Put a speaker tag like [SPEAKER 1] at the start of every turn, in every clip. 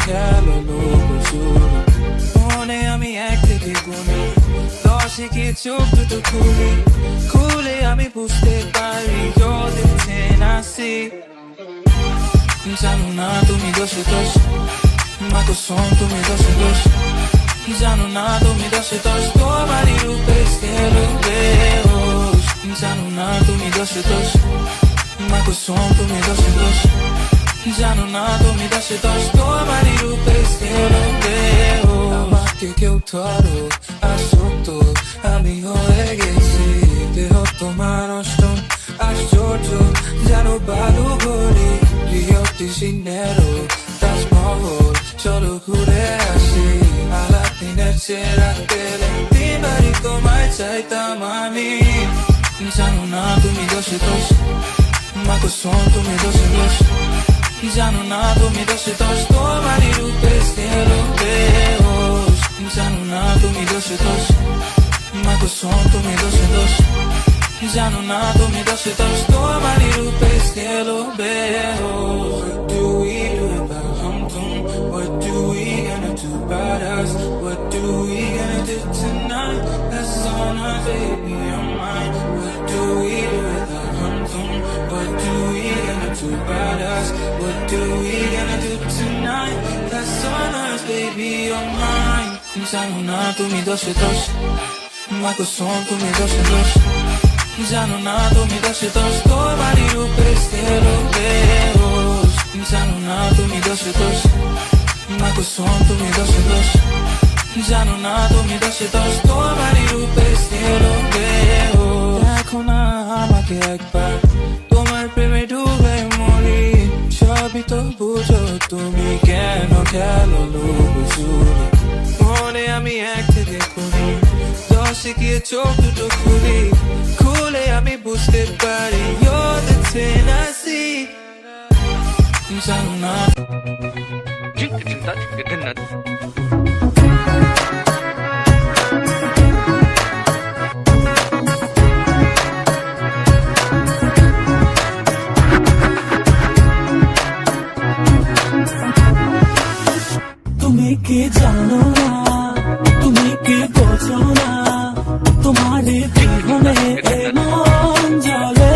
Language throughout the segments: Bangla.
[SPEAKER 1] খেলো লোকজুড়ে মনে আমি এক থেকে গুনি দশে কি চোখ দুটো খুলি খুলে আমি বুঝতে পারি you're the 10 I see জানো না তুমি দশে দশ মা কোসম তুমি দশে দশ জানো না তুমি দশে দশ তোমারই রূপে স্থির বেহোশ জানো না তুমি দশে দশ মা কোসম তুমি দশে দশ জানো না তুমি দশে দশ তোমারই রূপে স্থির বেহোশ আমাকে কেউ ধরো আসক্ত আমি হয়ে গেছি দেহ তোমার অষ্টম আশ্চর্য জানো বালু গলি রিও ডি জেনেরো তাজমহল চলো ঘুরে আসি আলাদিনের চেরা তেলে তিনবারই তোমায় চাইতাম আমি জানো না তুমি দশে দশ মা কোসম তুমি দশে দশ জানো না তুমি দশে দশ তোমারই রূপে স্থির বেহোশ জানো না তুমি দশে দশ মা কোসম তুমি দশে দশ জানো না তুমি দশে দশ তোমারই রূপে স্থির বেহোশ What do we do about hum-tum? What do we gonna do about us? What do we gonna do tonight? That's on us, baby, I'm mine. What do we do about hum-tum? What do we gonna do about us? What do we gonna do tonight? That's on us, baby, I'm mine. জানো না তুমি দশে দশ মা কোসম তুমি দশে দশ জানো না তুমি দশে দশ তোমারই রূপে স্থির বেহোশ জানো না তুমি দশে দশ মা কোসম তুমি দশে দশ জানো না তুমি দশে দশ তোমারই রূপে স্থির বেহোশ দেখো না আমাকে একবার তোমার প্রেমে ডুবে মরি সবই তো বুঝো তুমি কেন খেলো লোকজুড়ে মনে আমি এক থেকে করি দশে গিয়ে চোখ দুটো খুলি খুলে আমি বুঝতে পারি you're the 10 I see জানো না
[SPEAKER 2] তুমি কি জানো না তুমি কি বোঝো না তোমারে বিহনে মন জ্বলে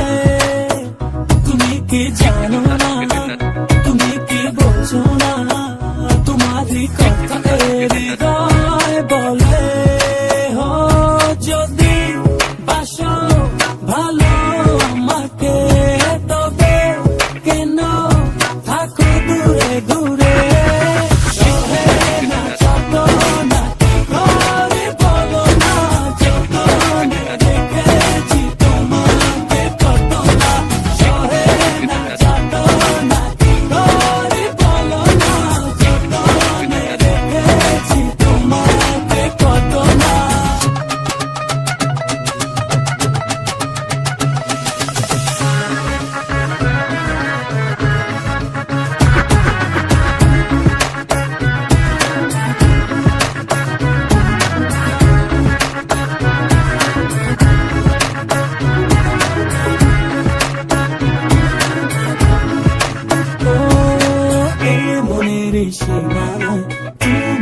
[SPEAKER 2] তুমি কি জানো না তুমি কি বোঝো না তোমারই কথা হৃদয় বলে হো যদি বাসো ভালো আমাকে তবে কেন থাকো দূরে দূরে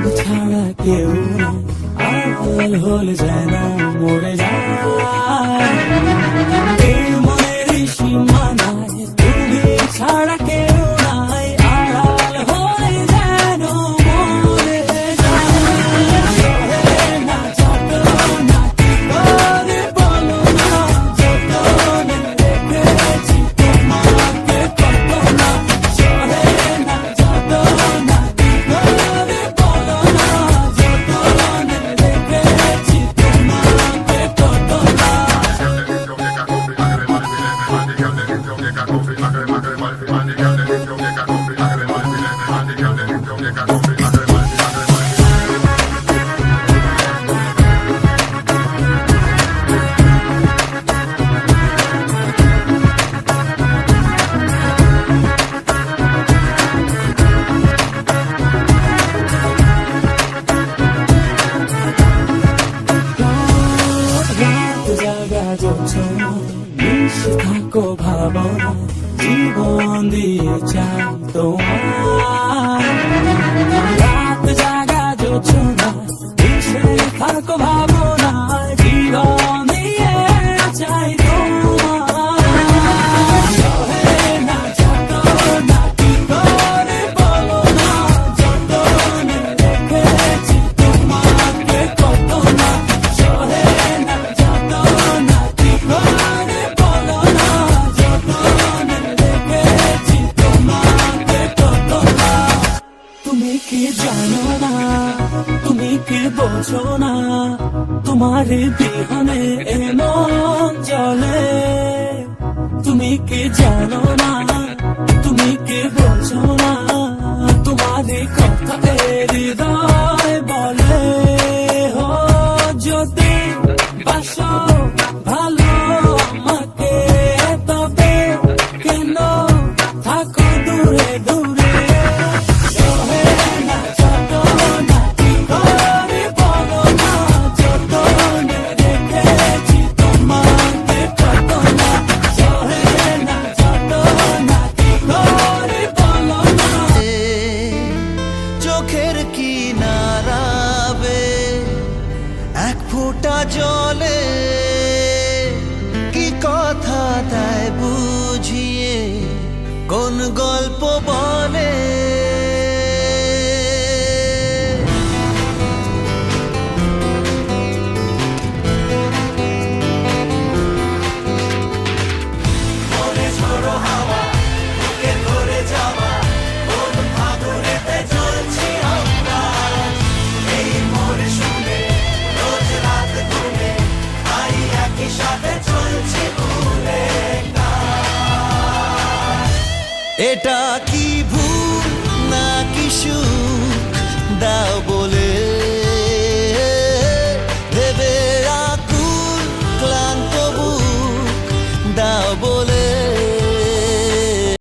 [SPEAKER 2] তুমি ছাড়া কেউ আড়াল হলে যেন মরে যায় এই মনের সীমানায় তুমি ছাড়া কেউ নাই আড়াল হলে যেন মরে যায় না চাটো না কি করে বলো না যতনে রেখেছি তোমাকে কত না সহে না চাটো না থাকো ভাবনা জীবন দিয়ে চাই তোমার বোঝো না, ভেসে থাকো ভাবনায়, জীবন দিয়ে চাই তোমার। সহে না যাতনা, কি করে বলো না, যতনে রেখেছি তোমাকে কত না। সহে না যাতনা, কি করে বলো না, যতনে রেখেছি তোমাকে কত না। তুমি কি জানো না, তুমি কি বোঝো না, তোমার বিহনে এমন চলে। তুমি কি জানো না, তুমি কি বোঝো না, তোমার কথা হৃদয় বলে। হো যদি বাসো ভালো আমাকে, তবে কেন থাকো দূরে দূরে। সহে না যাতনা, কি করে বলো না, যতনে রেখেছি তোমাকে কত না। সহে না যাতনা, কি করে বলো না।
[SPEAKER 3] চোখের কিনারাবে এক ফোঁটা জলে কি কথা দেয় বুঝিয়ে, কোন গল্প বলে। এটা কি